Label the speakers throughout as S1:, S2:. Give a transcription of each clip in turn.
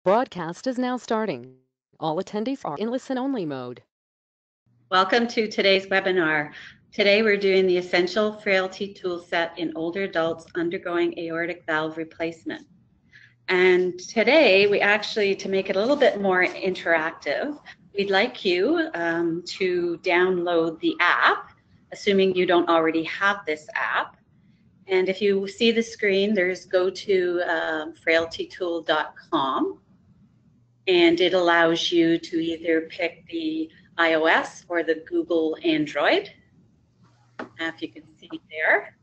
S1: Broadcast is now starting. All attendees are in listen-only mode.
S2: Welcome to today's webinar. Today we're doing the Essential Frailty Toolset in older adults undergoing aortic valve replacement. And today we actually, to make it a little bit more interactive, we'd like you to download the app, assuming you don't already have this app. And if you see the screen, there's go to frailtytool.com. And it allows you to either pick the iOS or the Google Android, if you can see there.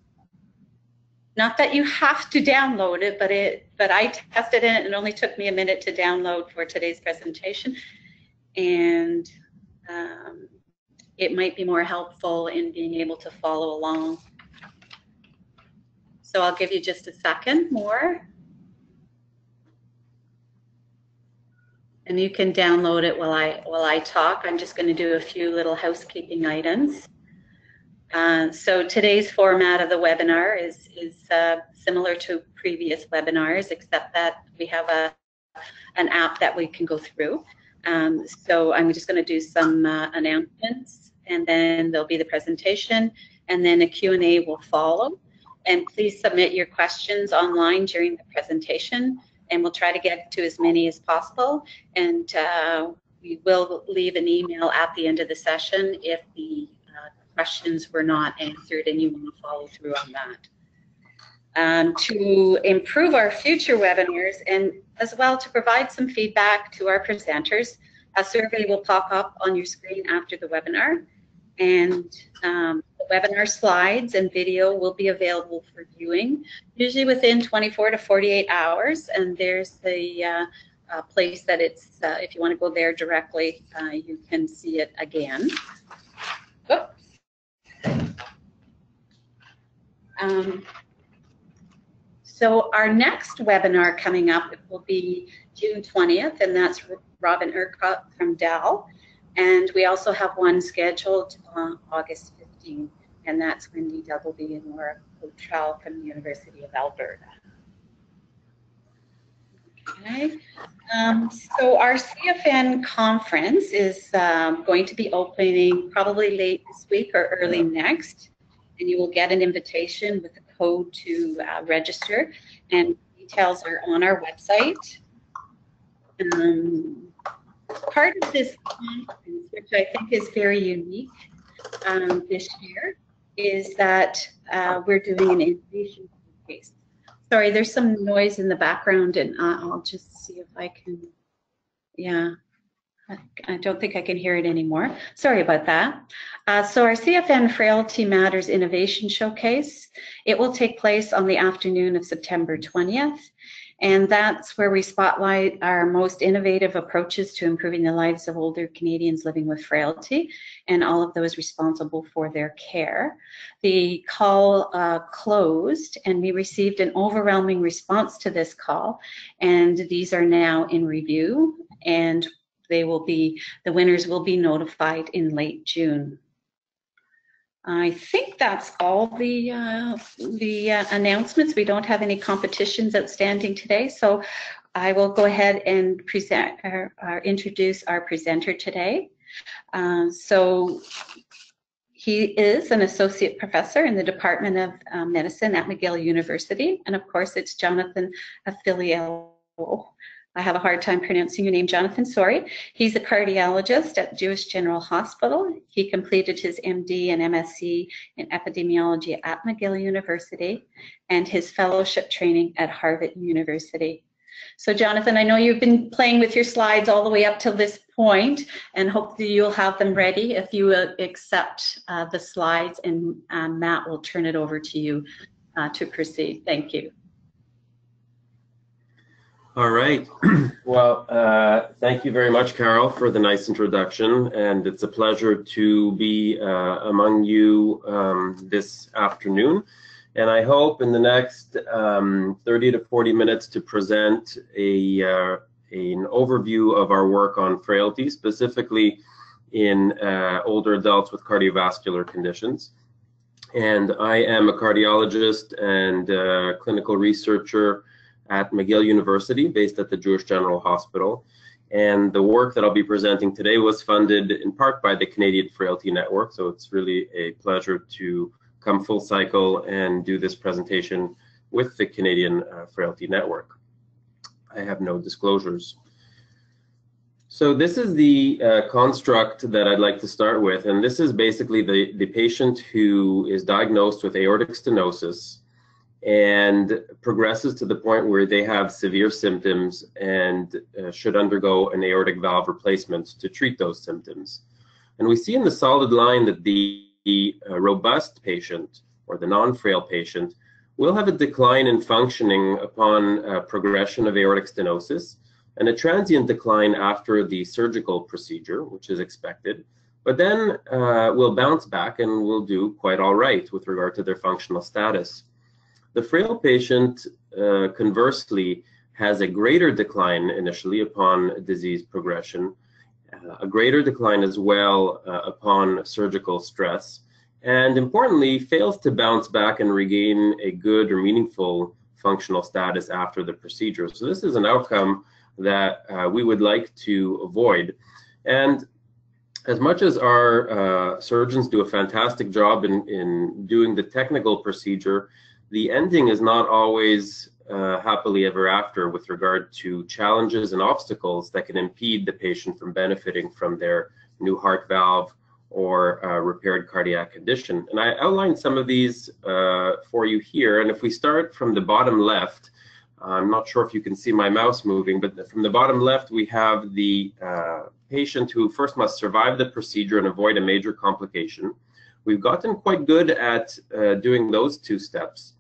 S2: Not that you have to download it, but I tested it and it only took me a minute to download for today's presentation. And it might be more helpful in being able to follow along. So I'll give you just a second more. And you can download it while I talk. I'm just going to do a few little housekeeping items. So today's format of the webinar is similar to previous webinars, except that we have an app that we can go through. So I'm just going to do some announcements, and then there'll be the presentation, and then a Q&A will follow. And please submit your questions online during the presentation, and we'll try to get to as many as possible. And we will leave an email at the end of the session if the questions were not answered and you want to follow through on that. To improve our future webinars and as well to provide some feedback to our presenters, a survey will pop up on your screen after the webinar. And the webinar slides and video will be available for viewing, usually within 24 to 48 hours. And there's the place that it's, if you want to go there directly, you can see it again. Oops. So our next webinar coming up will be June 20th, and that's Robin Urquhart from Dell. And we also have one scheduled on August 15th, and that's Wendy Doubleby and Laura Cottrell from the University of Alberta. Okay, so our CFN conference is going to be opening probably late this week or early next, and you will get an invitation with a code to register, and details are on our website. Part of this conference, which I think is very unique this year, is that we're doing an innovation showcase. Sorry, there's some noise in the background, and I'll just see if I can, yeah, I don't think I can hear it anymore. Sorry about that. So our CFN Frailty Matters Innovation Showcase, it will take place on the afternoon of September 20th. And that's where we spotlight our most innovative approaches to improving the lives of older Canadians living with frailty and all of those responsible for their care. The call closed, and we received an overwhelming response to this call, and these are now in review, and they will be, the winners will be notified in late June. I think that's all the announcements. We don't have any competitions outstanding today, so I will go ahead and present introduce our presenter today. So he is an associate professor in the Department of Medicine at McGill University, and of course it's Jonathan Affiliello. I have a hard time pronouncing your name, Jonathan, sorry. He's a cardiologist at Jewish General Hospital. He completed his MD and MSc in epidemiology at McGill University and his fellowship training at Harvard University. So Jonathan, I know you've been playing with your slides all the way up till this point, and hopefully you'll have them ready if you accept the slides, and Matt will turn it over to you to proceed. Thank you.
S3: All right. Well, thank you very much, Carol, for the nice introduction, and it's a pleasure to be among you this afternoon. And I hope in the next 30 to 40 minutes to present an overview of our work on frailty, specifically in older adults with cardiovascular conditions. And I am a cardiologist and clinical researcher at McGill University, based at the Jewish General Hospital. And the work that I'll be presenting today was funded in part by the Canadian Frailty Network, so it's really a pleasure to come full cycle and do this presentation with the Canadian Frailty Network. I have no disclosures. So this is the construct that I'd like to start with, and this is basically the patient who is diagnosed with aortic stenosis and progresses to the point where they have severe symptoms and should undergo an aortic valve replacement to treat those symptoms. And we see in the solid line that the robust patient, or the non-frail patient, will have a decline in functioning upon progression of aortic stenosis, and a transient decline after the surgical procedure, which is expected, but then will bounce back and will do quite all right with regard to their functional status. The frail patient, conversely, has a greater decline initially upon disease progression, a greater decline as well upon surgical stress, and importantly, fails to bounce back and regain a good or meaningful functional status after the procedure. So this is an outcome that we would like to avoid. And as much as our surgeons do a fantastic job in doing the technical procedure, the ending is not always happily ever after with regard to challenges and obstacles that can impede the patient from benefiting from their new heart valve or repaired cardiac condition. And I outlined some of these for you here. And if we start from the bottom left, I'm not sure if you can see my mouse moving, but from the bottom left, we have the patient who first must survive the procedure and avoid a major complication. We've gotten quite good at doing those two steps.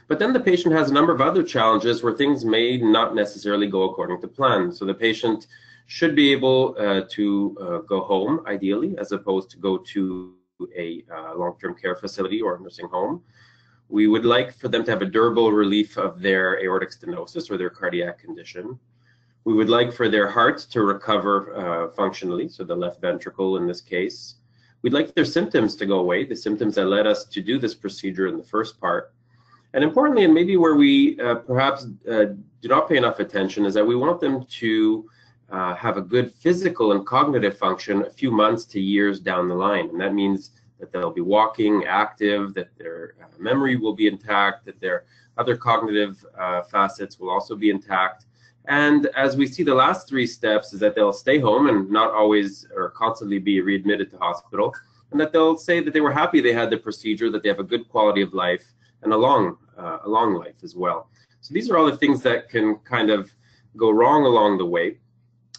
S3: But then the patient has a number of other challenges where things may not necessarily go according to plan. So the patient should be able to go home, ideally, as opposed to go to a long-term care facility or a nursing home. We would like for them to have a durable relief of their aortic stenosis or their cardiac condition. We would like for their heart to recover functionally, so the left ventricle in this case. We'd like their symptoms to go away, the symptoms that led us to do this procedure in the first part. And importantly, and maybe where we perhaps do not pay enough attention, is that we want them to have a good physical and cognitive function a few months to years down the line. And that means that they'll be walking, active, that their memory will be intact, that their other cognitive facets will also be intact. And as we see, the last three steps is that they'll stay home and not always or constantly be readmitted to hospital, and that they'll say that they were happy they had the procedure, that they have a good quality of life, and a long life as well. So these are all the things that can kind of go wrong along the way.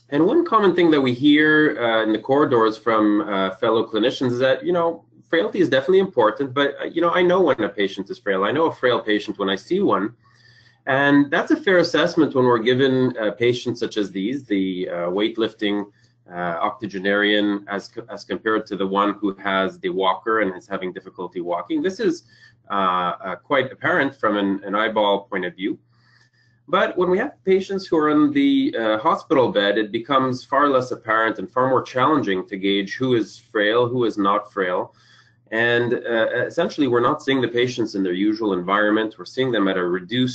S3: And one common thing that we hear in the corridors from fellow clinicians is that, you know, frailty is definitely important, but, you know, I know when a patient is frail. I know a frail patient when I see one. And that's a fair assessment when we're given patients such as these, the weightlifting octogenarian, as compared to the one who has the walker and is having difficulty walking. This is quite apparent from an eyeball point of view. But when we have patients who are in the hospital bed, it becomes far less apparent and far more challenging to gauge who is frail, who is not frail. And essentially, we're not seeing the patients in their usual environment. We're seeing them at a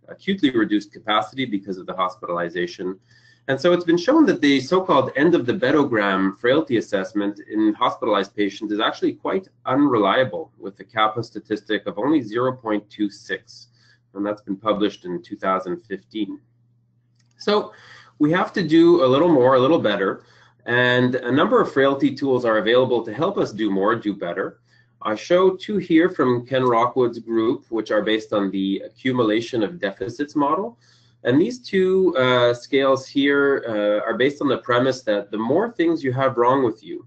S3: acutely reduced capacity because of the hospitalization. And so it's been shown that the so-called end-of-the-bedogram frailty assessment in hospitalized patients is actually quite unreliable, with a kappa statistic of only 0.26. And that's been published in 2015. So we have to do a little more, a little better, and a number of frailty tools are available to help us do more, do better. I show two here from Ken Rockwood's group, which are based on the accumulation of deficits model. And these two scales here are based on the premise that the more things you have wrong with you,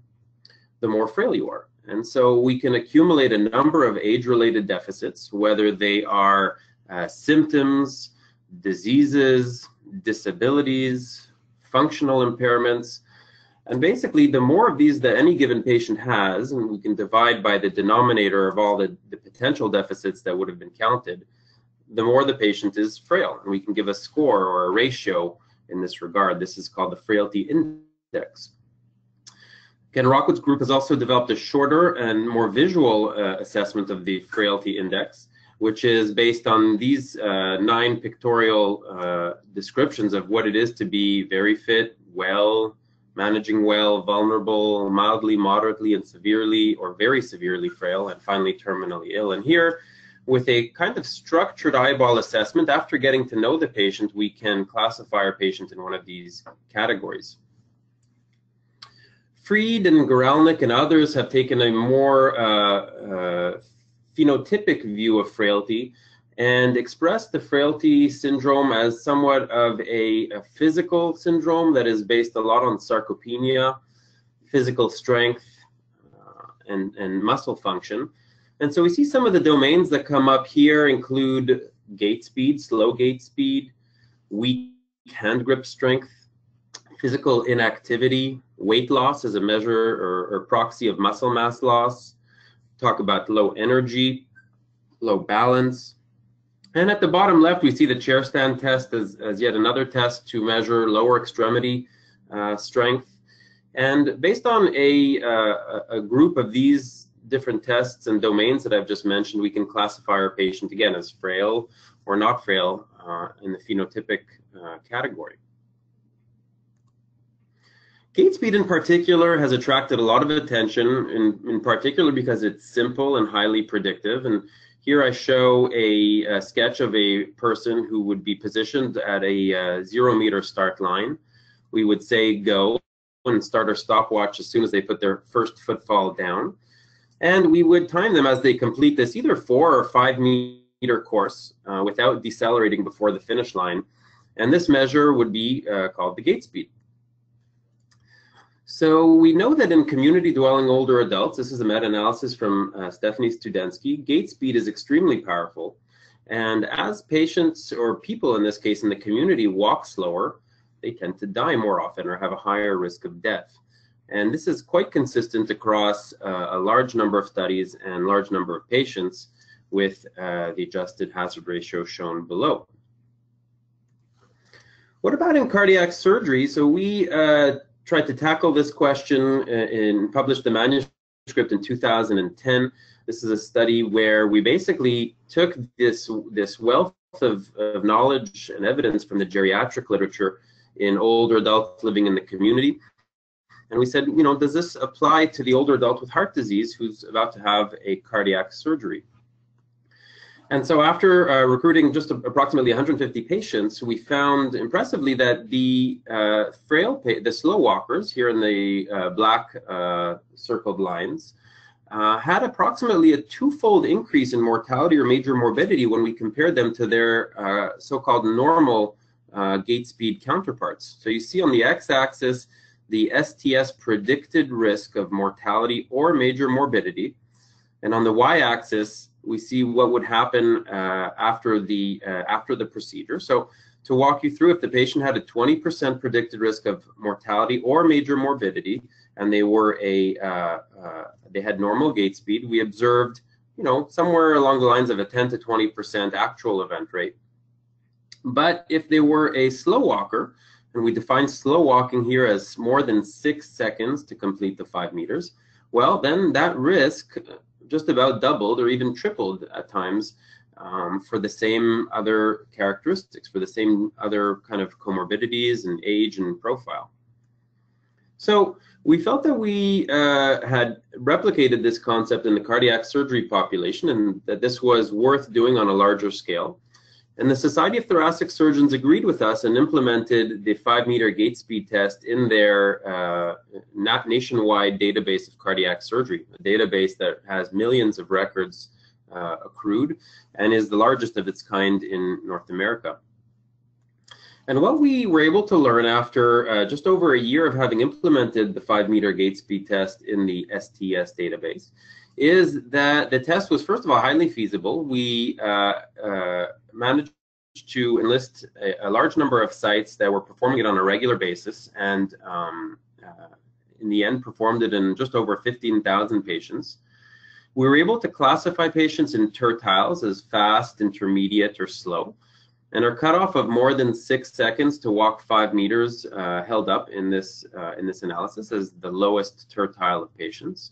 S3: the more frail you are. And so we can accumulate a number of age-related deficits, whether they are symptoms, diseases, disabilities, functional impairments. And basically, the more of these that any given patient has, and we can divide by the denominator of all the potential deficits that would have been counted, the more the patient is frail. And we can give a score or a ratio in this regard. This is called the frailty index. Ken Rockwood's group has also developed a shorter and more visual assessment of the frailty index, which is based on these 9 pictorial descriptions of what it is to be very fit, well, managing well, vulnerable, mildly, moderately, and severely or very severely frail, and finally terminally ill. And here, with a kind of structured eyeball assessment, after getting to know the patient, we can classify our patient in one of these categories. Fried and Gorelnik and others have taken a more phenotypic view of frailty and expressed the frailty syndrome as somewhat of a physical syndrome that is based a lot on sarcopenia, physical strength, and muscle function. And so we see some of the domains that come up here include gait speed, slow gait speed, weak hand grip strength, physical inactivity, weight loss as a measure or proxy of muscle mass loss, talk about low energy, low balance. And at the bottom left, we see the chair stand test as yet another test to measure lower extremity strength. And based on a group of these different tests and domains that I've just mentioned, we can classify our patient again as frail or not frail in the phenotypic category. Gait speed in particular has attracted a lot of attention, in particular because it's simple and highly predictive. And here I show a sketch of a person who would be positioned at a 0 meter start line. We would say go and start our stopwatch as soon as they put their first footfall down. And we would time them as they complete this either 4 or 5 meter course without decelerating before the finish line. And this measure would be called the gait speed. So we know that in community-dwelling older adults, this is a meta-analysis from Stephanie Studensky, gait speed is extremely powerful. And as patients, or people in this case in the community, walk slower, they tend to die more often or have a higher risk of death. And this is quite consistent across a large number of studies and large number of patients with the adjusted hazard ratio shown below. What about in cardiac surgery? So we tried to tackle this question and published the manuscript in 2010. This is a study where we basically took this wealth of knowledge and evidence from the geriatric literature in older adults living in the community. And we said, you know, does this apply to the older adult with heart disease who's about to have a cardiac surgery? And so after recruiting just approximately 150 patients, we found impressively that the the slow walkers here in the black circled lines had approximately a 2-fold increase in mortality or major morbidity when we compared them to their so-called normal gait speed counterparts. So you see on the x-axis the STS predicted risk of mortality or major morbidity, and on the y-axis we see what would happen after the procedure. So to walk you through, if the patient had a 20% predicted risk of mortality or major morbidity, and they were they had normal gait speed, we observed, you know, somewhere along the lines of a 10 to 20% actual event rate. But if they were a slow walker, and we define slow walking here as more than 6 seconds to complete the 5 meters, well, then that risk just about doubled or even tripled at times for the same other characteristics, for the same other kind of comorbidities and age and profile. So we felt that we had replicated this concept in the cardiac surgery population and that this was worth doing on a larger scale. And the Society of Thoracic Surgeons agreed with us and implemented the 5-meter gait speed test in their nationwide database of cardiac surgery, a database that has millions of records accrued and is the largest of its kind in North America. And what we were able to learn after just over a year of having implemented the 5-meter gait speed test in the STS database is that the test was, first of all, highly feasible. We managed to enlist a large number of sites that were performing it on a regular basis, and in the end performed it in just over 15,000 patients. We were able to classify patients in tertiles as fast, intermediate, or slow, and our cutoff of more than 6 seconds to walk 5 meters held up in this analysis as the lowest tertile of patients.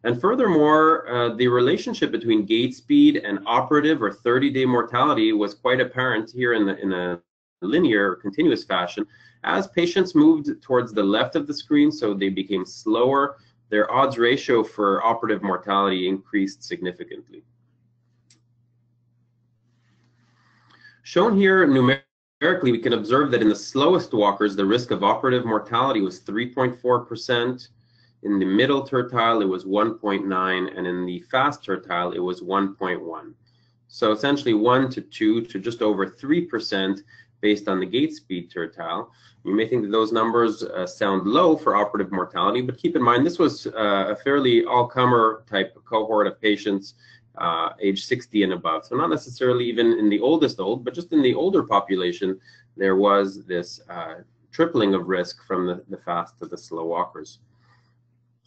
S3: And furthermore, the relationship between gait speed and operative or 30-day mortality was quite apparent here in a linear or continuous fashion. As patients moved towards the left of the screen, so they became slower, their odds ratio for operative mortality increased significantly. Shown here numerically, we can observe that in the slowest walkers, the risk of operative mortality was 3.4%. In the middle tertile, it was 1.9, and in the fast tertile, it was 1.1. So essentially 1 to 2 to just over 3% based on the gait speed tertile. You may think that those numbers sound low for operative mortality, but keep in mind this was a fairly all-comer type cohort of patients age 60 and above. So not necessarily even in the oldest old, but just in the older population, there was this tripling of risk from the fast to the slow walkers.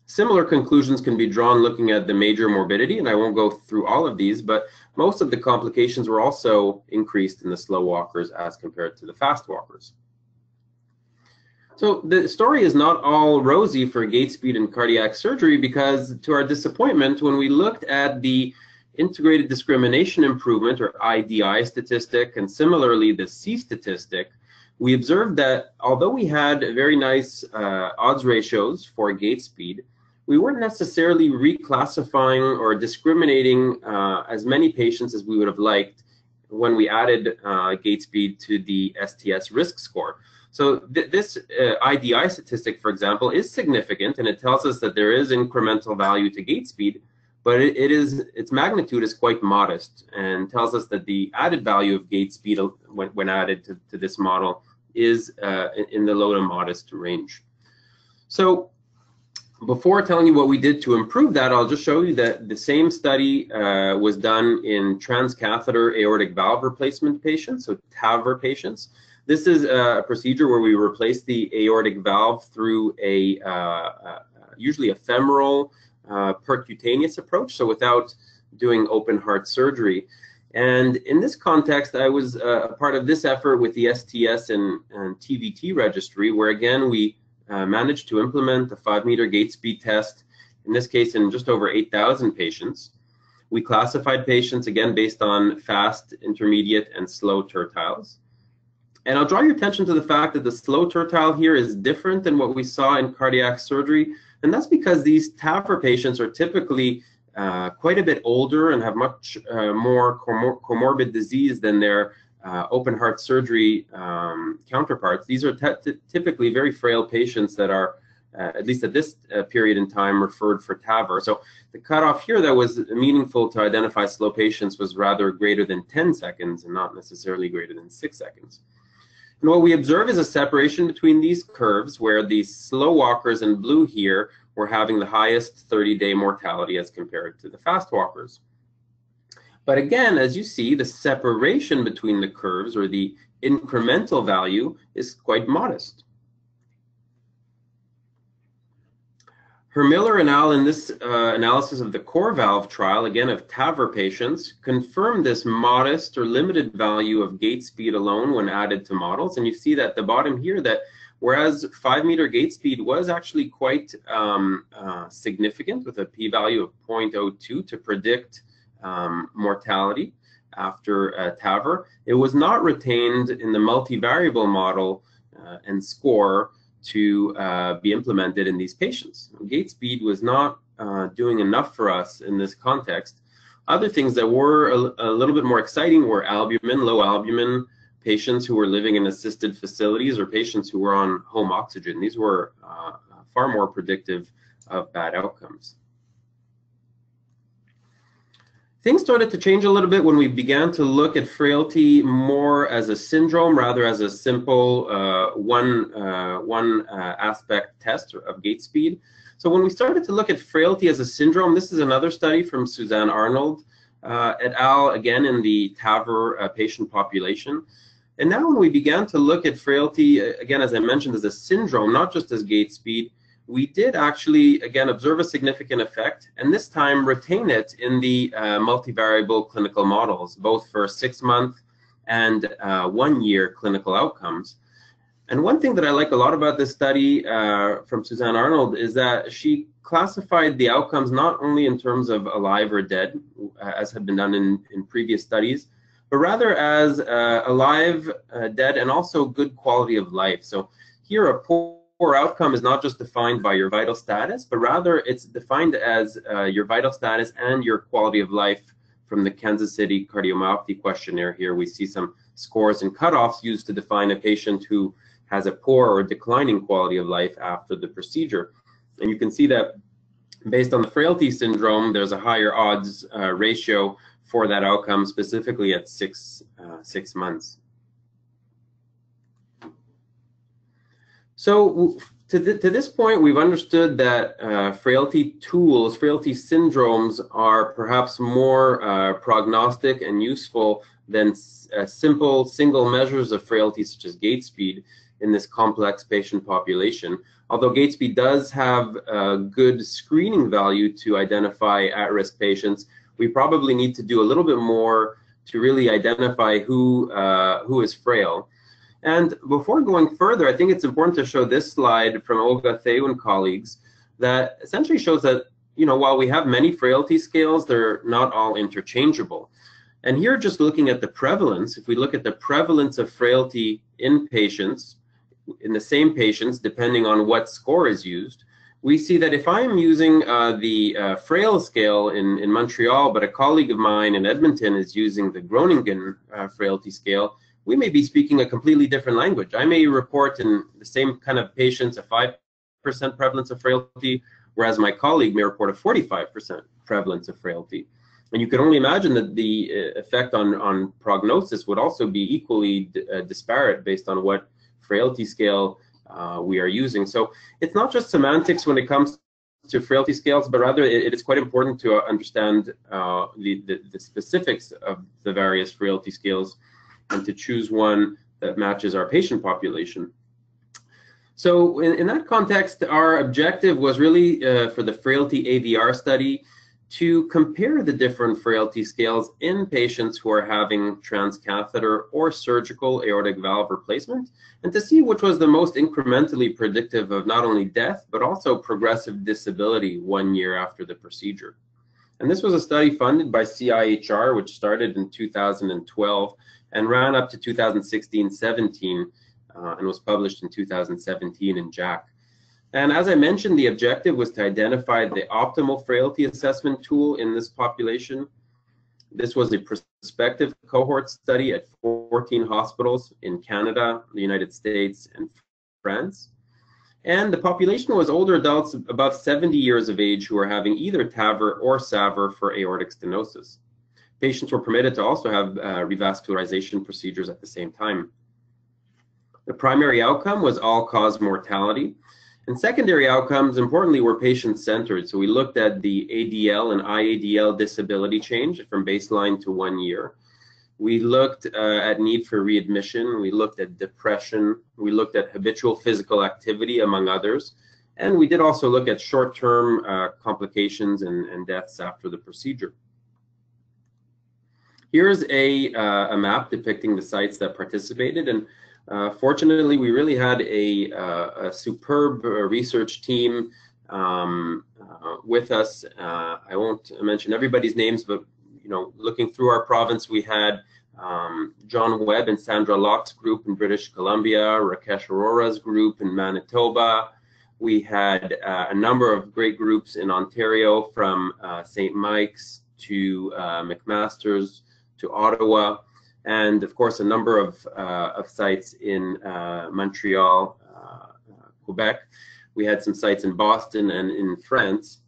S3: Similar conclusions can be drawn looking at the major morbidity, and I won't go through all of these, but most of the complications were also increased in the slow walkers as compared to the fast walkers. So the story is not all rosy for gait speed and cardiac surgery, because to our disappointment, when we looked at the integrated discrimination improvement, or IDI statistic, and similarly the C statistic, we observed that although we had very nice odds ratios for gait speed, we weren't necessarily reclassifying or discriminating as many patients as we would have liked when we added gait speed to the STS risk score. So this IDI statistic, for example, is significant, and it tells us that there is incremental value to gait speed, but its magnitude is quite modest, and tells us that the added value of gait speed when added to this model is in the low to modest range. So before telling you what we did to improve that, I'll just show you that the same study was done in transcatheter aortic valve replacement patients, so TAVR patients. This is a procedure where we replace the aortic valve through usually a femoral percutaneous approach, so without doing open heart surgery. And in this context, I was a part of this effort with the STS and TVT registry, where again we managed to implement a 5-meter gait speed test, in this case in just over 8,000 patients. We classified patients again based on fast, intermediate, and slow tertiles. And I'll draw your attention to the fact that the slow tertile here is different than what we saw in cardiac surgery, and that's because these TAVR patients are typically quite a bit older and have much more comorbid disease than their open heart surgery counterparts. These are typically very frail patients that are, at least at this period in time, referred for TAVR. So the cutoff here that was meaningful to identify slow patients was rather greater than 10 seconds and not necessarily greater than 6 seconds. And what we observe is a separation between these curves, where the slow walkers in blue here were having the highest 30-day mortality as compared to the fast walkers. But again, as you see, the separation between the curves, or the incremental value, is quite modest. Hermiller and al. In this analysis of the core valve trial, again of TAVR patients, confirmed this modest or limited value of gait speed alone when added to models. And you see that at the bottom here that whereas 5-meter gait speed was actually quite significant, with a p-value of 0.02 to predict mortality after TAVR, it was not retained in the multivariable model and score to be implemented in these patients. Gait speed was not doing enough for us in this context. Other things that were a little bit more exciting were albumin, low albumin, patients who were living in assisted facilities, or patients who were on home oxygen. These were far more predictive of bad outcomes. Things started to change a little bit when we began to look at frailty more as a syndrome rather as a simple one aspect test of gait speed. So when we started to look at frailty as a syndrome, this is another study from Suzanne Arnold et al., again in the TAVR patient population. And now when we began to look at frailty, again, as I mentioned, as a syndrome, not just as gait speed, we did actually, again, observe a significant effect, and this time retain it in the multivariable clinical models, both for 6-month and 1-year clinical outcomes. And one thing that I like a lot about this study from Suzanne Arnold is that she classified the outcomes not only in terms of alive or dead, as had been done in previous studies, but rather as alive, dead, and also good quality of life. So here a poor outcome is not just defined by your vital status, but rather it's defined as your vital status and your quality of life from the Kansas City Cardiomyopathy Questionnaire. Here we see some scores and cutoffs used to define a patient who has a poor or declining quality of life after the procedure. And you can see that based on the frailty syndrome, there's a higher odds ratio for that outcome, specifically at 6 months. So to this point, we've understood that frailty tools, frailty syndromes are perhaps more prognostic and useful than simple single measures of frailty such as gait speed in this complex patient population. Although gait speed does have a good screening value to identify at-risk patients, we probably need to do a little bit more to really identify who is frail. And before going further, I think it's important to show this slide from Olga Theou and colleagues that essentially shows that, while we have many frailty scales, they're not all interchangeable. And here, just looking at the prevalence, if we look at the prevalence of frailty in patients, in the same patients, depending on what score is used, we see that if I'm using the frail scale in Montreal, but a colleague of mine in Edmonton is using the Groningen frailty scale, we may be speaking a completely different language. I may report in the same kind of patients a 5% prevalence of frailty, whereas my colleague may report a 45% prevalence of frailty. And you can only imagine that the effect on prognosis would also be equally disparate based on what frailty scale we are using. So it's not just semantics when it comes to frailty scales, but rather it is quite important to understand the specifics of the various frailty scales and to choose one that matches our patient population. So in that context, our objective was really for the FRAILTY-AVR study to compare the different frailty scales in patients who are having transcatheter or surgical aortic valve replacement, and to see which was the most incrementally predictive of not only death, but also progressive disability 1 year after the procedure. And this was a study funded by CIHR, which started in 2012 and ran up to 2016-17 and was published in 2017 in JACC. And as I mentioned, the objective was to identify the optimal frailty assessment tool in this population. This was a prospective cohort study at 14 hospitals in Canada, the United States, and France. And the population was older adults above 70 years of age who were having either TAVR or SAVR for aortic stenosis. Patients were permitted to also have revascularization procedures at the same time. The primary outcome was all-cause mortality. And secondary outcomes, importantly, were patient-centered. So we looked at the ADL and IADL disability change from baseline to 1 year. We looked at need for readmission. We looked at depression. We looked at habitual physical activity, among others. And we did also look at short-term complications and deaths after the procedure. Here's a map depicting the sites that participated. And fortunately, we really had a superb research team with us. I won't mention everybody's names, but looking through our province, we had John Webb and Sandra Locke's group in British Columbia, Rakesh Arora's group in Manitoba. We had a number of great groups in Ontario, from St. Mike's to McMaster's to Ottawa, and of course a number of sites in Montreal, Quebec. We had some sites in Boston and in France.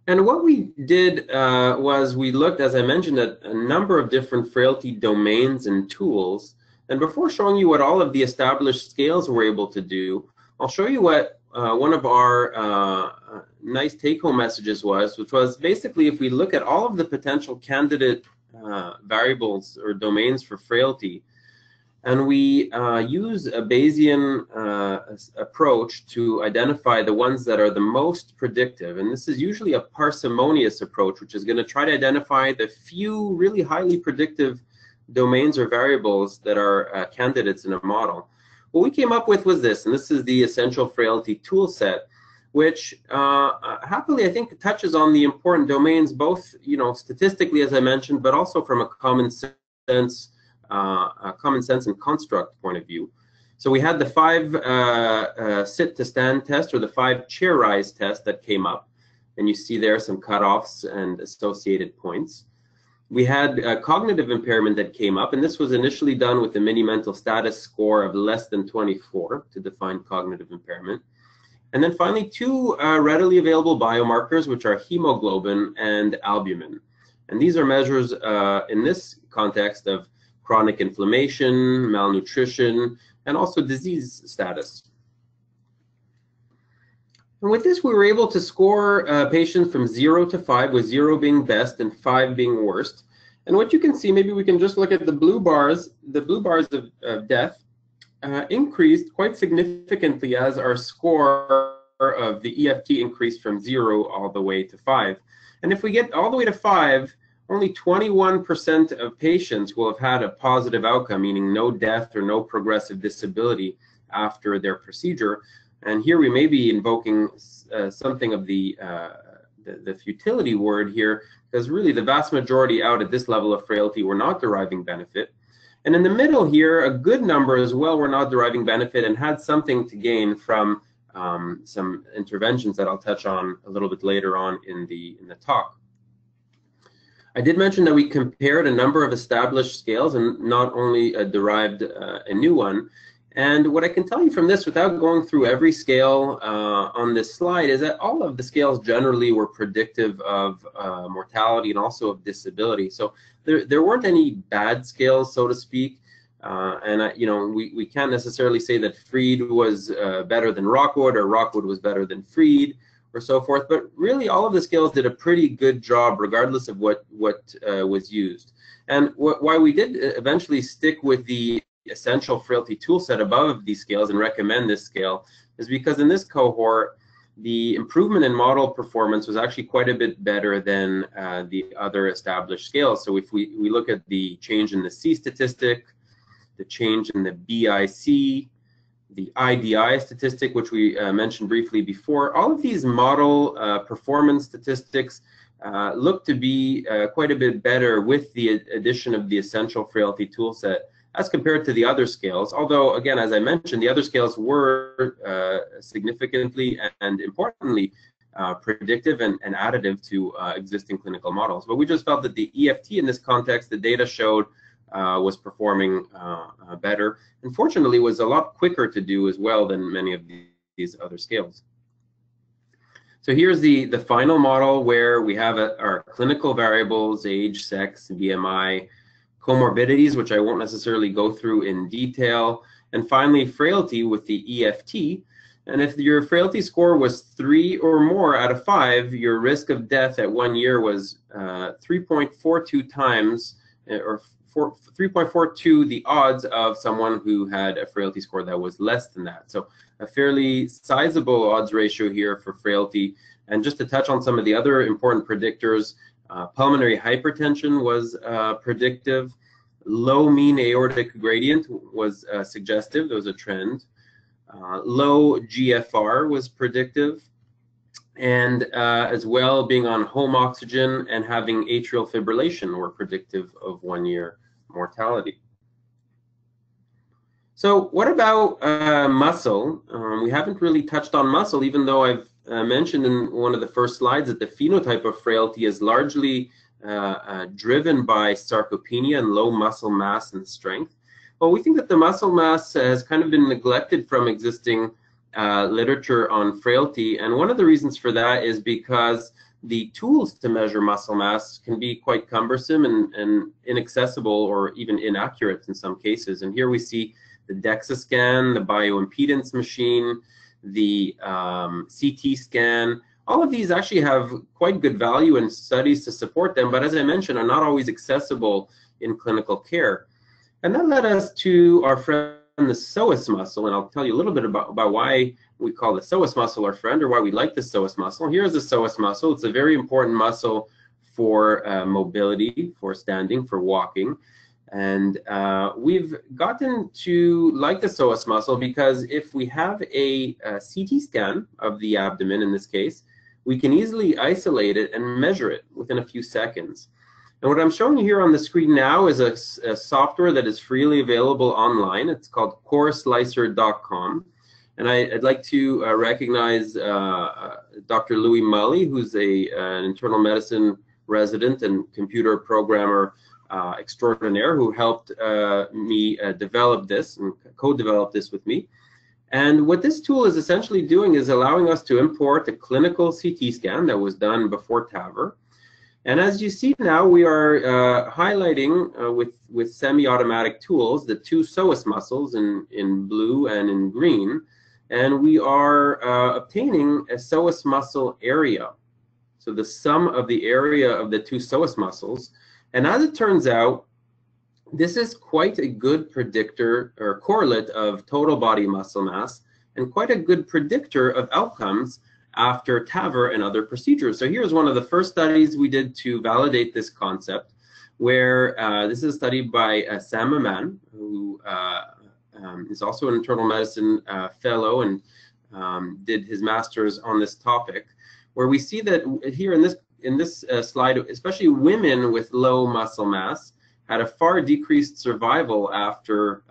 S3: And what we did was we looked, as I mentioned, at a number of different frailty domains and tools. And before showing you what all of the established scales were able to do, I'll show you what one of our nice take-home messages was, which was basically, if we look at all of the potential candidate variables or domains for frailty, and we use a Bayesian approach to identify the ones that are the most predictive. And this is usually a parsimonious approach, which is going to try to identify the few really highly predictive domains or variables that are candidates in a model. What we came up with was this, and this is the Essential Frailty Toolset, which happily I think touches on the important domains, both statistically as I mentioned, but also from a common sense and construct point of view. So we had the 5 sit to stand test, or the 5 chair rise test that came up, and you see there some cutoffs and associated points. We had a cognitive impairment that came up, and this was initially done with the mini mental status score of less than 24 to define cognitive impairment. And then finally, 2 readily available biomarkers, which are hemoglobin and albumin. And these are measures in this context of chronic inflammation, malnutrition, and also disease status. And with this, we were able to score patients from 0 to 5, with 0 being best and 5 being worst. And what you can see, maybe we can just look at the blue bars. The blue bars of death increased quite significantly as our score of the EFT increased from 0 all the way to 5. And if we get all the way to 5, only 21% of patients will have had a positive outcome, meaning no death or no progressive disability after their procedure. And here we may be invoking something of the futility word here, because really the vast majority out at this level of frailty were not deriving benefit. And in the middle here, a good number as well were not deriving benefit and had something to gain from some interventions that I'll touch on a little bit later on in the talk. I did mention that we compared a number of established scales and not only derived a new one. And what I can tell you from this, without going through every scale on this slide, is that all of the scales generally were predictive of mortality and also of disability. So there weren't any bad scales, so to speak. We can't necessarily say that Freed was better than Rockwood, or Rockwood was better than Freed, or so forth. But really, all of the scales did a pretty good job, regardless of what was used. And why we did eventually stick with the Essential Frailty Toolset above these scales and recommend this scale is because in this cohort, the improvement in model performance was actually quite a bit better than the other established scales. So if we look at the change in the C statistic, the change in the BIC, the IDI statistic, which we mentioned briefly before, all of these model performance statistics look to be quite a bit better with the addition of the Essential Frailty Toolset as compared to the other scales. Although, again, as I mentioned, the other scales were significantly and importantly predictive and additive to existing clinical models. But we just felt that the EFT in this context, the data showed was performing better, and fortunately was a lot quicker to do as well than many of these other scales. So here's the final model where we have our clinical variables: age, sex, BMI, comorbidities, which I won't necessarily go through in detail, and finally frailty with the EFT. And if your frailty score was 3 or more out of 5, your risk of death at 1 year was 3.42 times, or 3.42 the odds of someone who had a frailty score that was less than that. So a fairly sizable odds ratio here for frailty. And just to touch on some of the other important predictors, pulmonary hypertension was predictive. Low mean aortic gradient was suggestive. There was a trend. Low GFR was predictive. And as well, being on home oxygen and having atrial fibrillation were predictive of 1 year mortality. So what about muscle? We haven't really touched on muscle, even though I've mentioned in one of the first slides that the phenotype of frailty is largely driven by sarcopenia and low muscle mass and strength. Well, we think that the muscle mass has kind of been neglected from existing literature on frailty, and one of the reasons for that is because the tools to measure muscle mass can be quite cumbersome and inaccessible or even inaccurate in some cases. And here we see the DEXA scan, the bioimpedance machine, the CT scan. All of these actually have quite good value in studies to support them, but as I mentioned, are not always accessible in clinical care. And that led us to our friend, the psoas muscle, and I'll tell you a little bit about why we call the psoas muscle our friend, or why we like the psoas muscle. Here's the psoas muscle. It's a very important muscle for mobility, for standing, for walking. And we've gotten to like the psoas muscle because if we have a CT scan of the abdomen, in this case, we can easily isolate it and measure it within a few seconds. And what I'm showing you here on the screen now is a software that is freely available online. It's called coreslicer.com. And I'd like to recognize Dr. Louis Mully, who's an internal medicine resident and computer programmer extraordinaire, who helped me develop this and co-develop this with me. And what this tool is essentially doing is allowing us to import a clinical CT scan that was done before TAVR. And as you see now, we are highlighting with semi-automatic tools the two psoas muscles in blue and in green. And we are obtaining a psoas muscle area. So the sum of the area of the two psoas muscles. And as it turns out, this is quite a good predictor or correlate of total body muscle mass and quite a good predictor of outcomes after TAVR and other procedures. So here's one of the first studies we did to validate this concept, where this is a study by Sam Aman, who is also an internal medicine fellow and did his master's on this topic, where we see that here in this slide, especially women with low muscle mass had a far decreased survival after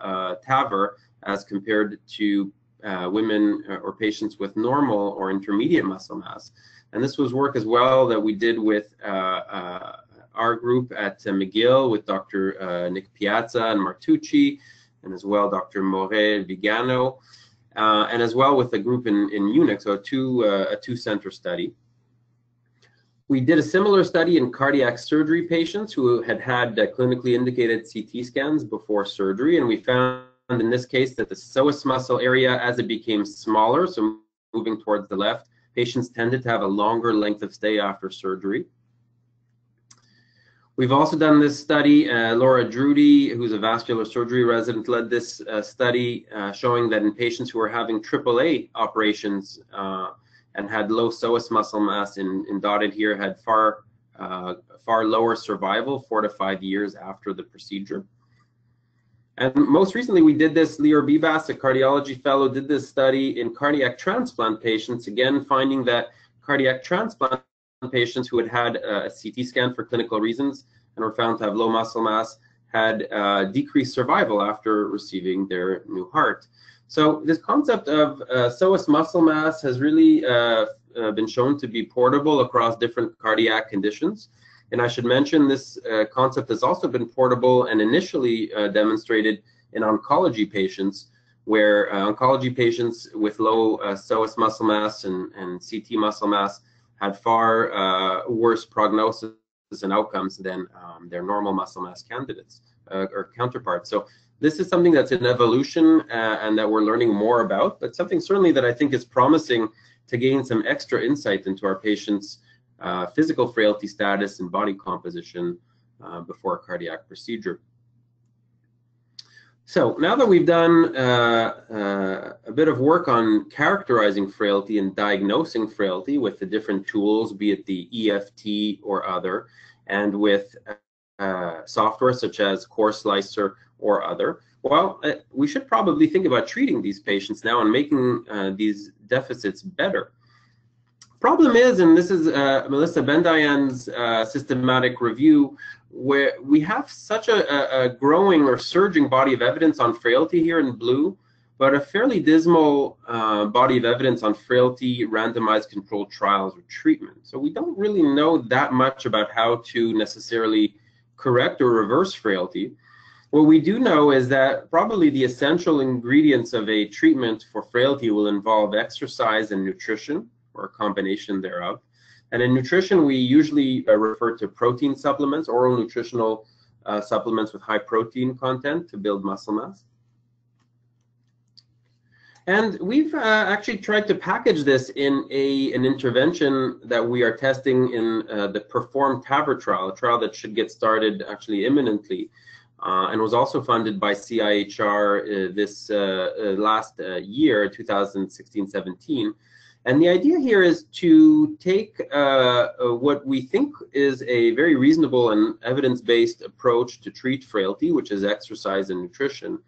S3: TAVR as compared to women or patients with normal or intermediate muscle mass. And this was work as well that we did with our group at McGill with Dr. Nick Piazza and Martucci, and as well Dr. Moret Vigano, and as well with a group in Munich, so a two-center study. We did a similar study in cardiac surgery patients who had clinically indicated CT scans before surgery, and we found in this case that the psoas muscle area, as it became smaller, so moving towards the left, patients tended to have a longer length of stay after surgery. We've also done this study. Laura Drudy, who's a vascular surgery resident, led this study showing that in patients who are having AAA operations and had low psoas muscle mass, in dotted here, had far lower survival, 4 to 5 years after the procedure. And most recently, we did this, Lior Bibas, a cardiology fellow, did this study in cardiac transplant patients, again finding that cardiac transplant patients who had a CT scan for clinical reasons and were found to have low muscle mass had decreased survival after receiving their new heart. So this concept of psoas muscle mass has really been shown to be portable across different cardiac conditions. And I should mention this concept has also been portable and initially demonstrated in oncology patients, where oncology patients with low psoas muscle mass and CT muscle mass had far worse prognosis and outcomes than their normal muscle mass candidates or counterparts. So this is something that's in evolution and that we're learning more about, but something certainly that I think is promising to gain some extra insight into our patients' physical frailty status and body composition before a cardiac procedure. So now that we've done a bit of work on characterizing frailty and diagnosing frailty with the different tools, be it the EFT or other, and with software such as CoreSlicer or other, well, we should probably think about treating these patients now and making these deficits better. Problem is, and this is Melissa Bendayan's systematic review, where we have such a growing or surging body of evidence on frailty here in blue, but a fairly dismal body of evidence on frailty randomized controlled trials or treatment. So we don't really know that much about how to necessarily correct or reverse frailty. What we do know is that probably the essential ingredients of a treatment for frailty will involve exercise and nutrition, or a combination thereof. And in nutrition, we usually refer to protein supplements, oral nutritional supplements with high protein content to build muscle mass. And we've actually tried to package this in an intervention that we are testing in the PERFORM-TAVR Trial, a trial that should get started actually imminently, and was also funded by CIHR this last year, 2016-17. And the idea here is to take what we think is a very reasonable and evidence-based approach to treat frailty, which is exercise and nutrition,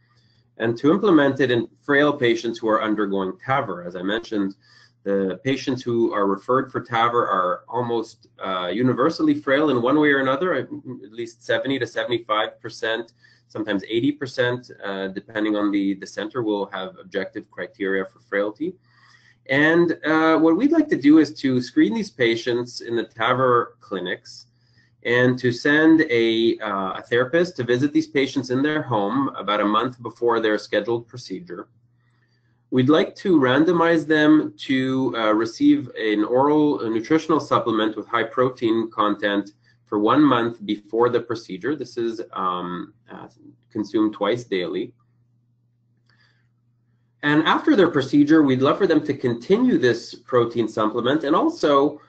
S3: and to implement it in frail patients who are undergoing TAVR. As I mentioned, the patients who are referred for TAVR are almost universally frail in one way or another, at least 70 to 75%, sometimes 80%, depending on the center, will have objective criteria for frailty. And what we'd like to do is to screen these patients in the TAVR clinics and to send a therapist to visit these patients in their home about a month before their scheduled procedure. We'd like to randomize them to receive an oral nutritional supplement with high protein content for 1 month before the procedure. This is consumed twice daily. And after their procedure, we'd love for them to continue this protein supplement and also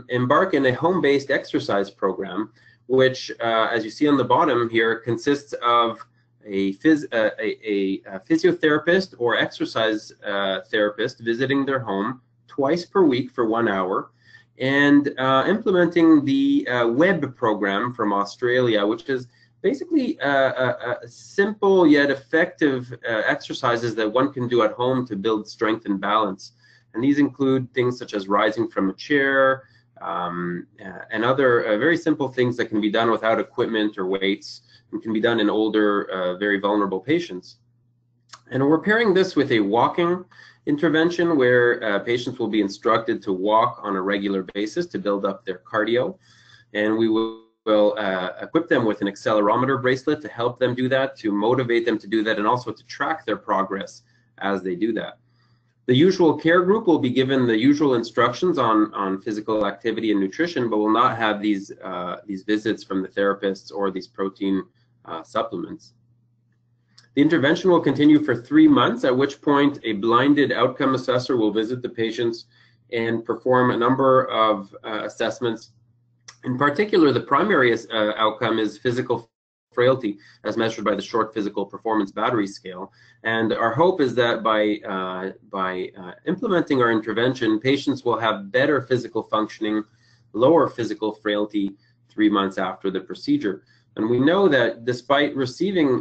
S3: embark in a home-based exercise program, which, as you see on the bottom here, consists of a physiotherapist or exercise therapist visiting their home twice per week for 1 hour, and implementing the WEB program from Australia, which is basically simple yet effective exercises that one can do at home to build strength and balance. And these include things such as rising from a chair and other very simple things that can be done without equipment or weights and can be done in older, very vulnerable patients. And we're pairing this with a walking intervention where patients will be instructed to walk on a regular basis to build up their cardio. And we will equip them with an accelerometer bracelet to help them do that, to motivate them to do that, and also to track their progress as they do that. The usual care group will be given the usual instructions on physical activity and nutrition, but will not have these visits from the therapists or these protein supplements. The intervention will continue for 3 months, at which point a blinded outcome assessor will visit the patients and perform a number of assessments. In particular, the primary outcome is physical frailty, as measured by the Short Physical Performance Battery Scale. And our hope is that by implementing our intervention, patients will have better physical functioning, lower physical frailty 3 months after the procedure. And we know that despite receiving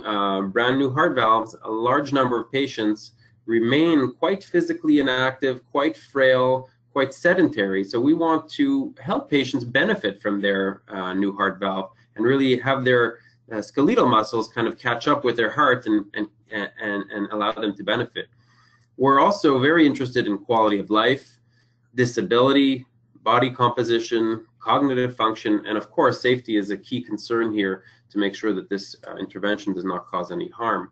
S3: brand new heart valves, a large number of patients remain quite physically inactive, quite frail, quite sedentary. So we want to help patients benefit from their new heart valve and really have their skeletal muscles kind of catch up with their heart and allow them to benefit. We're also very interested in quality of life, disability, body composition, cognitive function, and of course safety is a key concern here to make sure that this intervention does not cause any harm.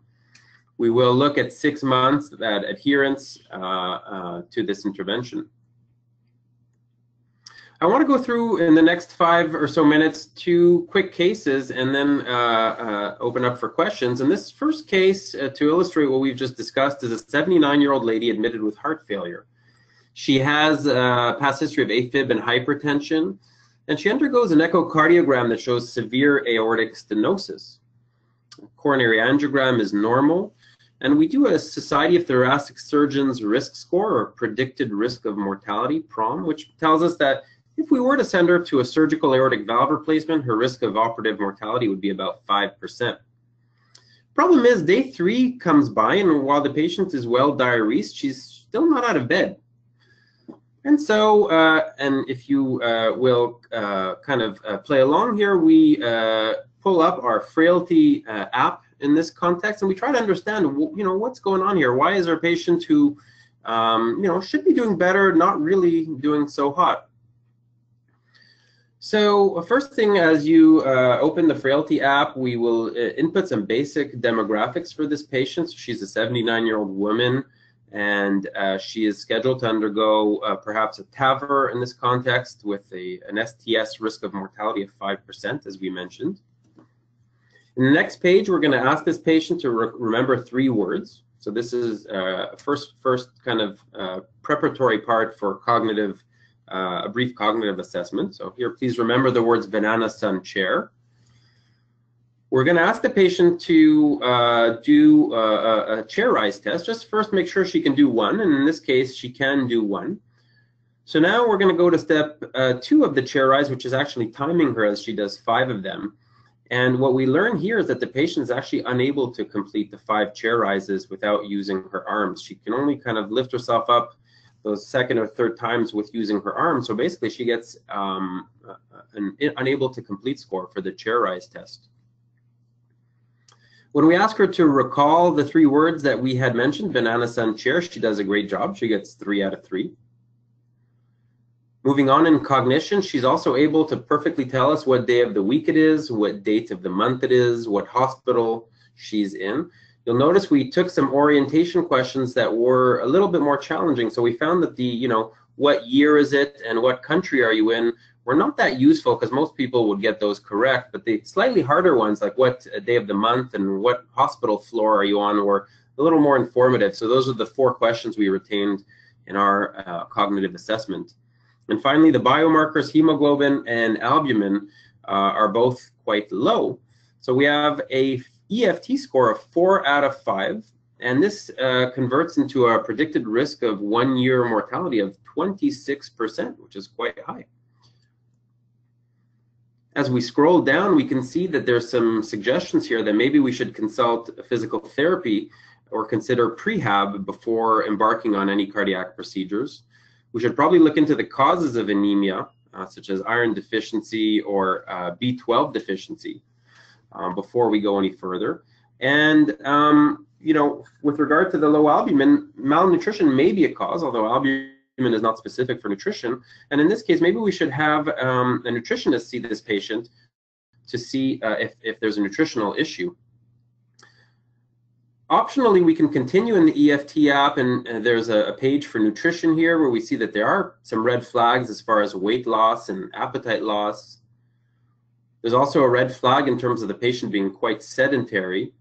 S3: We will look at 6 months at adherence to this intervention. I want to go through in the next 5 or so minutes 2 quick cases and then open up for questions. And this first case, to illustrate what we've just discussed, is a 79-year-old lady admitted with heart failure. She has a past history of AFib and hypertension, and she undergoes an echocardiogram that shows severe aortic stenosis. Coronary angiogram is normal, and we do a Society of Thoracic Surgeons risk score, or predicted risk of mortality, PROM, which tells us that if we were to send her to a surgical aortic valve replacement, her risk of operative mortality would be about 5%. Problem is, day 3 comes by, and while the patient is well diuresed, she's still not out of bed. And so, and if you will kind of play along here, we pull up our Frailty app in this context, and we try to understand, what's going on here. Why is our patient who, should be doing better, not really doing so hot? So first thing, as you open the Frailty app, we will input some basic demographics for this patient. So she's a 79-year-old woman, and she is scheduled to undergo perhaps a TAVR in this context with an STS risk of mortality of 5%, as we mentioned. In the next page, we're going to ask this patient to remember 3 words. So this is first kind of preparatory part for cognitive, a brief cognitive assessment. So here, please remember the words banana, sun, chair. We're going to ask the patient to do a chair rise test. Just first make sure she can do 1, and in this case, she can do 1. So now we're going to go to step 2 of the chair rise, which is actually timing her as she does 5 of them. And what we learn here is that the patient is actually unable to complete the 5 chair rises without using her arms. She can only kind of lift herself up those second or third times with using her arms. So basically she gets an unable to complete score for the chair rise test. When we ask her to recall the 3 words that we had mentioned, banana, sun, chair, she does a great job. She gets 3 out of 3. Moving on in cognition, she's also able to perfectly tell us what day of the week it is, what date of the month it is, what hospital she's in. You'll notice we took some orientation questions that were a little bit more challenging. So we found that the, what year is it and what country are you in, were not that useful because most people would get those correct. But the slightly harder ones, like what day of the month and what hospital floor are you on, were a little more informative. So those are the 4 questions we retained in our cognitive assessment. And finally, the biomarkers, hemoglobin and albumin, are both quite low. So we have a EFT score of 4 out of 5, and this converts into a predicted risk of 1-year mortality of 26%, which is quite high. As we scroll down, we can see that there's some suggestions here that maybe we should consult physical therapy or consider prehab before embarking on any cardiac procedures. We should probably look into the causes of anemia, such as iron deficiency or B12 deficiency, before we go any further. And, with regard to the low albumin, malnutrition may be a cause, although albumin is not specific for nutrition. And in this case, maybe we should have a nutritionist see this patient to see if there's a nutritional issue. Optionally, we can continue in the EFT app, and there's a page for nutrition here where we see that there are some red flags as far as weight loss and appetite loss. There's also a red flag in terms of the patient being quite sedentary.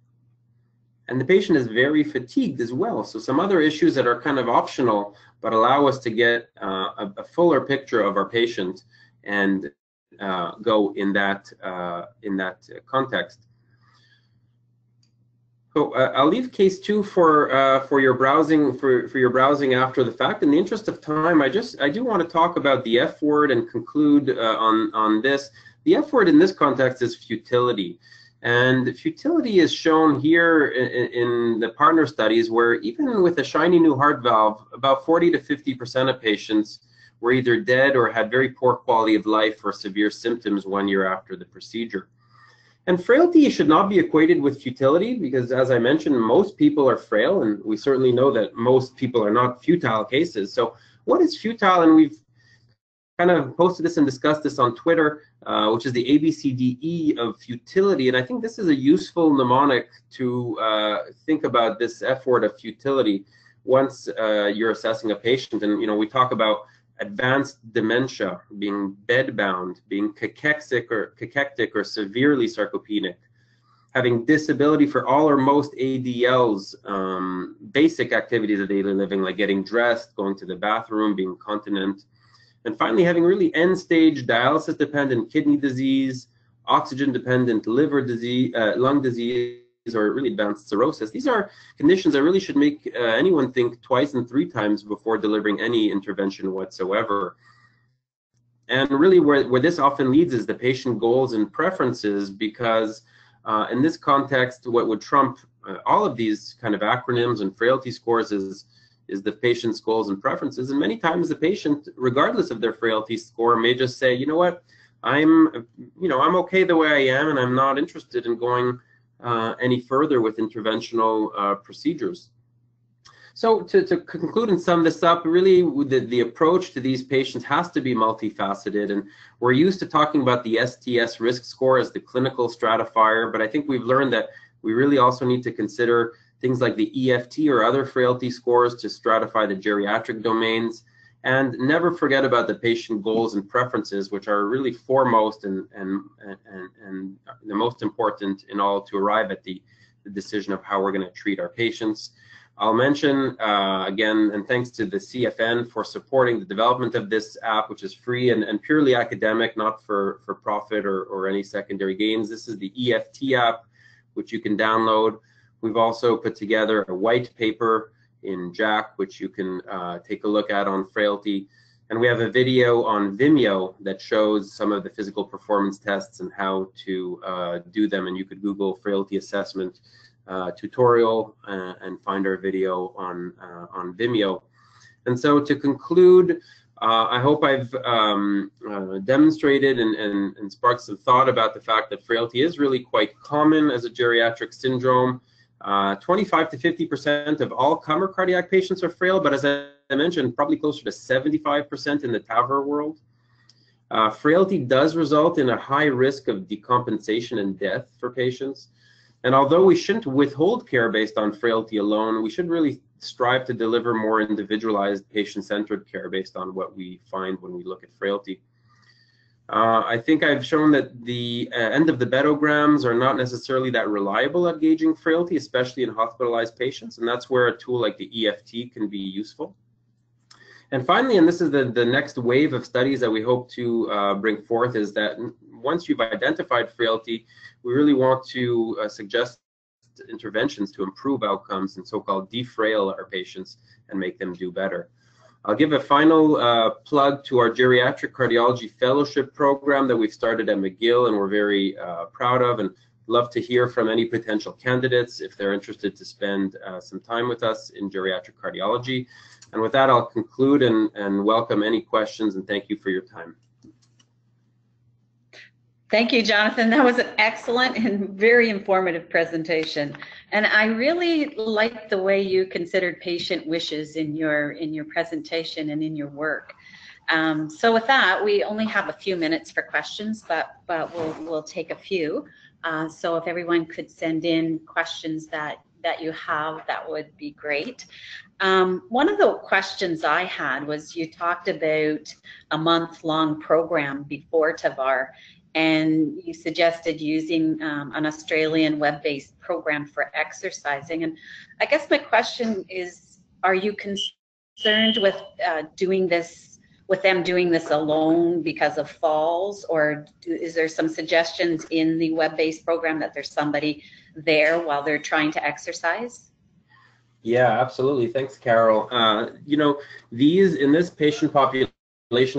S3: And the patient is very fatigued as well. So some other issues that are kind of optional, but allow us to get a fuller picture of our patient and go in that context. So I'll leave case 2 for your browsing for your browsing after the fact. In the interest of time, I do want to talk about the F word and conclude on this. The F word in this context is futility, and futility is shown here in the partner studies, where even with a shiny new heart valve, about 40 to 50% of patients were either dead or had very poor quality of life or severe symptoms 1 year after the procedure. And frailty should not be equated with futility because, as I mentioned, most people are frail, and we certainly know that most people are not futile cases. So what is futile? And we've kind of posted this and discussed this on Twitter, which is the ABCDE of futility. And I think this is a useful mnemonic to think about this F word of futility once you're assessing a patient. And, we talk about advanced dementia, being bedbound, being cachectic or severely sarcopenic, having disability for all or most ADLs, basic activities of daily living like getting dressed, going to the bathroom, being continent, and finally having really end-stage dialysis-dependent kidney disease, oxygen-dependent liver disease, lung disease, or really advanced cirrhosis. These are conditions that really should make anyone think twice and 3 times before delivering any intervention whatsoever. And really where this often leads is the patient goals and preferences, because in this context, what would trump all of these kind of acronyms and frailty scores is the patient's goals and preferences. And many times the patient, regardless of their frailty score, may just say, you know what, I'm okay the way I am, and I'm not interested in going any further with interventional procedures. So to conclude and sum this up, really the approach to these patients has to be multifaceted, and we're used to talking about the STS risk score as the clinical stratifier, but I think we've learned that we really also need to consider things like the EFT or other frailty scores to stratify the geriatric domains, and never forget about the patient goals and preferences, which are really foremost and the most important in all to arrive at the decision of how we're going to treat our patients. I'll mention again, and thanks to the CFN for supporting the development of this app, which is free and purely academic, not for profit or any secondary gains. This is the EFT app, which you can download. We've also put together a white paper in JACC, which you can take a look at on frailty. And we have a video on Vimeo that shows some of the physical performance tests and how to do them. And you could Google frailty assessment tutorial and find our video on Vimeo. And so to conclude, I hope I've demonstrated and sparked some thought about the fact that frailty is really quite common as a geriatric syndrome. 25 to 50% of all comer cardiac patients are frail, but as I mentioned, probably closer to 75% in the TAVR world. Frailty does result in a high risk of decompensation and death for patients. And although we shouldn't withhold care based on frailty alone, we should really strive to deliver more individualized patient-centered care based on what we find when we look at frailty. I think I've shown that the end of the bedograms are not necessarily that reliable at gauging frailty, especially in hospitalized patients, and that's where a tool like the EFT can be useful. And finally, and this is the next wave of studies that we hope to bring forth, is that once you've identified frailty, we really want to suggest interventions to improve outcomes and so-called defrail our patients and make them do better. I'll give a final plug to our geriatric cardiology fellowship program that we've started at McGill and we're very proud of, and love to hear from any potential candidates if they're interested to spend some time with us in geriatric cardiology. And with that, I'll conclude and welcome any questions, and thank you for your time.
S2: Thank you, Jonathan. That was an excellent and very informative presentation. And I really liked the way you considered patient wishes in your presentation and in your work. So with that, we only have a few minutes for questions, but we'll take a few. So if everyone could send in questions that you have, that would be great. One of the questions I had was, you talked about a month-long program before TAVR, and you suggested using an Australian web-based program for exercising. And I guess my question is, are you concerned with doing this, with them doing this alone because of falls, or is there some suggestions in the web-based program that there's somebody there while they're trying to exercise?
S3: Yeah, absolutely. Thanks, Carol. You know, in this patient population,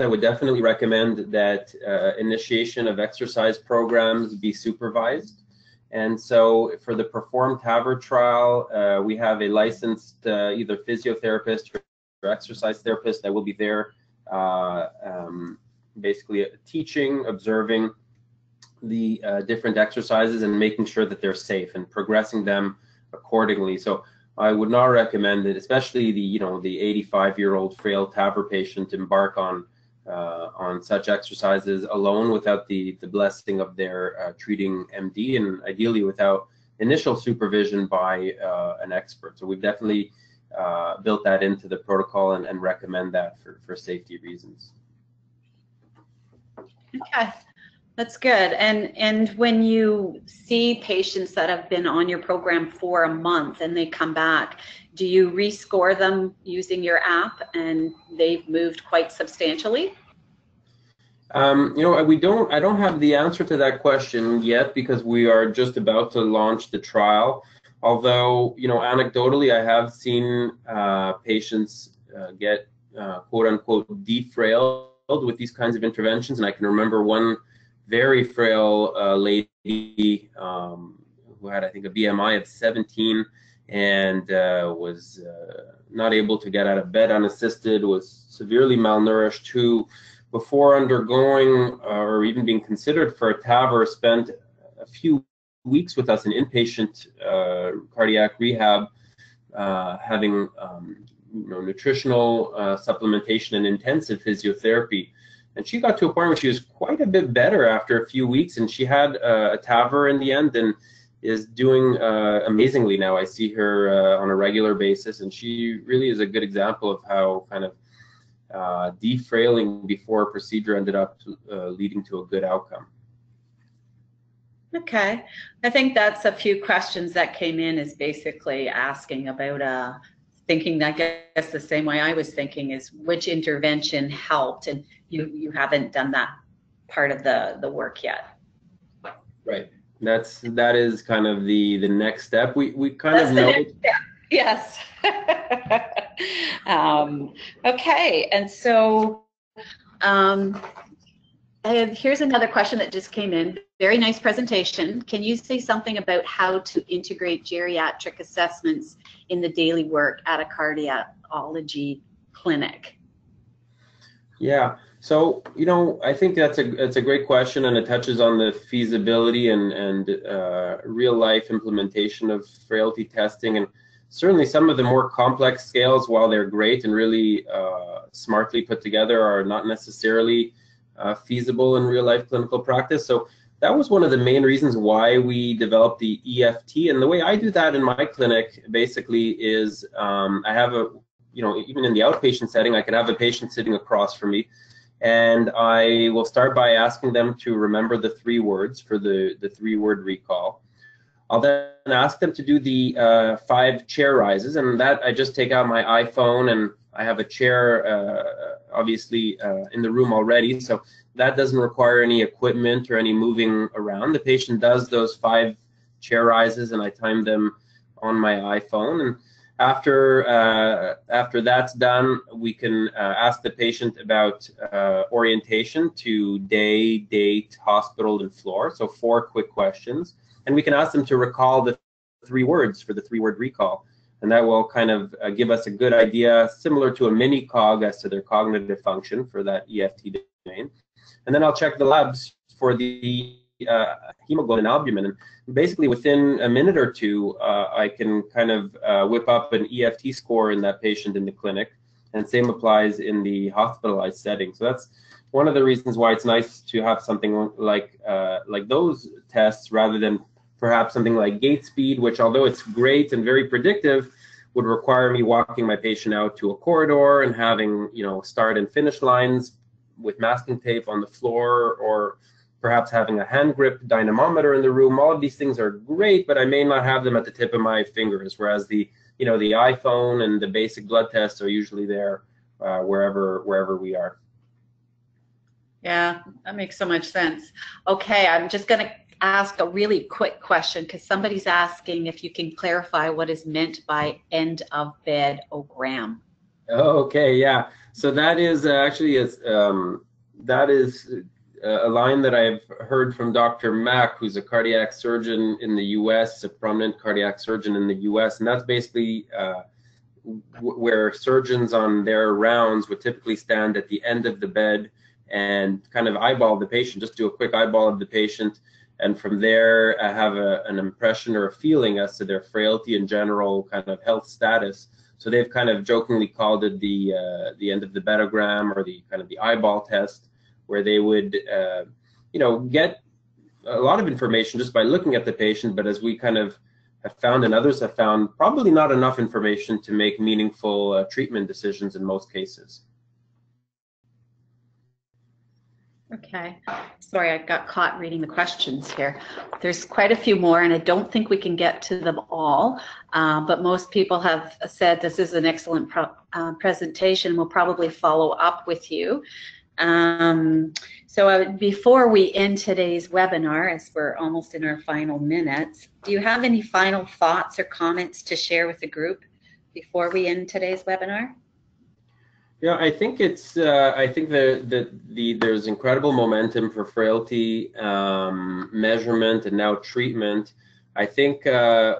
S3: I would definitely recommend that initiation of exercise programs be supervised. And so for the PERFORM-TAVR trial, we have a licensed either physiotherapist or exercise therapist that will be there basically teaching, observing the different exercises and making sure that they're safe and progressing them accordingly. So I would not recommend it, especially the 85-year-old frail TAVR patient, embark on such exercises alone without the blessing of their treating MD, and ideally without initial supervision by an expert. So we've definitely built that into the protocol and recommend that for safety reasons.
S2: Okay. That's good. And when you see patients that have been on your program for a month and they come back, do you rescore them using your app and they've moved quite substantially?
S3: You know, I don't have the answer to that question yet because we are just about to launch the trial. Although, you know, anecdotally, I have seen patients get quote unquote defrailed with these kinds of interventions, and I can remember one very frail lady who had, I think, a BMI of 17 and was not able to get out of bed unassisted, was severely malnourished, who, before undergoing or even being considered for a TAVR, spent a few weeks with us in inpatient cardiac rehab, having nutritional supplementation and intensive physiotherapy. And she got to a point where she was quite a bit better after a few weeks, and she had a TAVR in the end and is doing amazingly now. I see her on a regular basis, and she really is a good example of how kind of defrailing before a procedure ended up leading to a good outcome.
S2: Okay. I think that's a few questions that came in, is basically asking about thinking, I guess the same way I was thinking, is which intervention helped, and you haven't done that part of the work yet.
S3: Right. That is kind of the next step. We kind of know.
S2: Yes. Okay. And so here's another question that just came in. Very nice presentation. Can you say something about how to integrate geriatric assessments in the daily work at a cardiology clinic?
S3: Yeah, so I think that's a great question, and it touches on the feasibility and real life implementation of frailty testing. And certainly some of the more complex scales, while they're great and really smartly put together, are not necessarily feasible in real life clinical practice. So that was one of the main reasons why we developed the EFT. And the way I do that in my clinic basically is I have even in the outpatient setting, I can have a patient sitting across from me, and I will start by asking them to remember the 3 words for the 3-word recall. I'll then ask them to do the 5 chair rises, and that I just take out my iPhone, and I have a chair obviously in the room already, so that doesn't require any equipment or any moving around. The patient does those 5 chair rises, and I time them on my iPhone. And after that's done, we can ask the patient about orientation to day, date, hospital, and floor. So 4 quick questions. And we can ask them to recall the 3 words for the 3-word recall. And that will kind of give us a good idea, similar to a mini cog, as to their cognitive function for that EFT domain. And then I'll check the labs for the hemoglobin and albumin. And basically within a minute or 2, I can kind of whip up an EFT score in that patient in the clinic. And same applies in the hospitalized setting. So that's one of the reasons why it's nice to have something like those tests rather than perhaps something like gait speed, which, although it's great and very predictive, would require me walking my patient out to a corridor and having, start and finish lines with masking tape on the floor, or perhaps having a hand grip dynamometer in the room. All of these things are great, but I may not have them at the tip of my fingers, whereas the iPhone and the basic blood tests are usually there wherever we are.
S2: Yeah, that makes so much sense. Okay, I'm just going to ask a really quick question, because somebody's asking if you can clarify what is meant by end of bed ogram.
S3: Okay, yeah. So that is actually a line that I've heard from Dr. Mack, who's a cardiac surgeon in the U.S., a prominent cardiac surgeon in the U.S., and that's basically where surgeons on their rounds would typically stand at the end of the bed and kind of eyeball the patient, just do a quick eyeball of the patient, and from there have an impression or a feeling as to their frailty and general kind of health status. So they've kind of jokingly called it the end of the bedogram, or the kind of the eyeball test, where they would get a lot of information just by looking at the patient, but as we kind of have found and others have found, probably not enough information to make meaningful treatment decisions in most cases.
S2: Okay, sorry, I got caught reading the questions here. There's quite a few more, and I don't think we can get to them all, but most people have said this is an excellent presentation. We'll probably follow up with you. So before we end today's webinar, as we're almost in our final minutes, do you have any final thoughts or comments to share with the group before we end today's webinar?
S3: Yeah, I think it's. I think there's incredible momentum for frailty measurement and now treatment. I think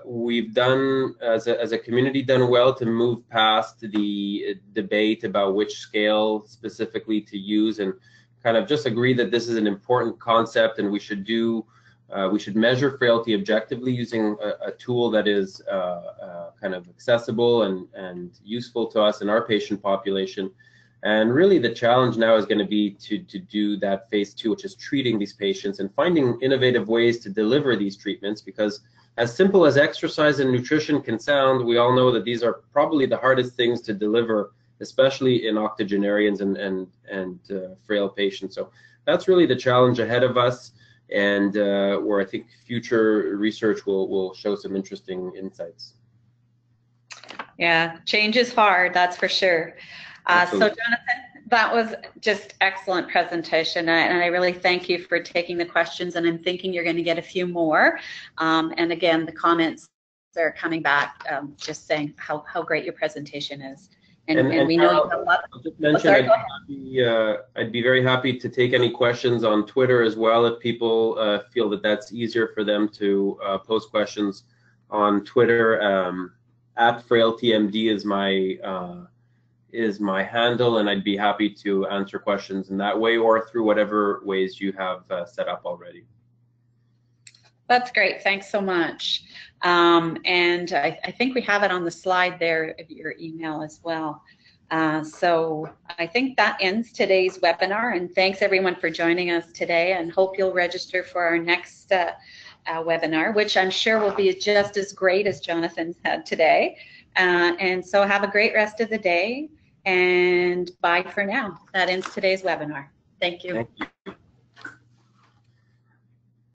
S3: we've done, as a community, done well to move past the debate about which scale specifically to use, and kind of just agree that this is an important concept, and we should measure frailty objectively using a tool that is kind of accessible and useful to us and our patient population. And really the challenge now is going to be to do that phase 2, which is treating these patients and finding innovative ways to deliver these treatments, because as simple as exercise and nutrition can sound, we all know that these are probably the hardest things to deliver, especially in octogenarians and frail patients. So that's really the challenge ahead of us, and where I think future research will show some interesting insights.
S2: Yeah, change is hard, that's for sure. So Jonathan, that was just excellent presentation, and I really thank you for taking the questions, and I'm thinking you're going to get a few more. And again, the comments are coming back just saying how great your presentation is. And we know you have a lot.
S3: I'll just mention I'd be very happy to take any questions on Twitter as well if people feel that that's easier for them to post questions on Twitter. At FRAILTYMD is my handle, and I'd be happy to answer questions in that way or through whatever ways you have set up already.
S2: That's great. Thanks so much. And I think we have it on the slide there of your email as well. So I think that ends today's webinar, and thanks everyone for joining us today, and hope you'll register for our next webinar, which I'm sure will be just as great as Jonathan's had today. And so have a great rest of the day, and bye for now. That ends today's webinar. Thank you.
S3: Thank you.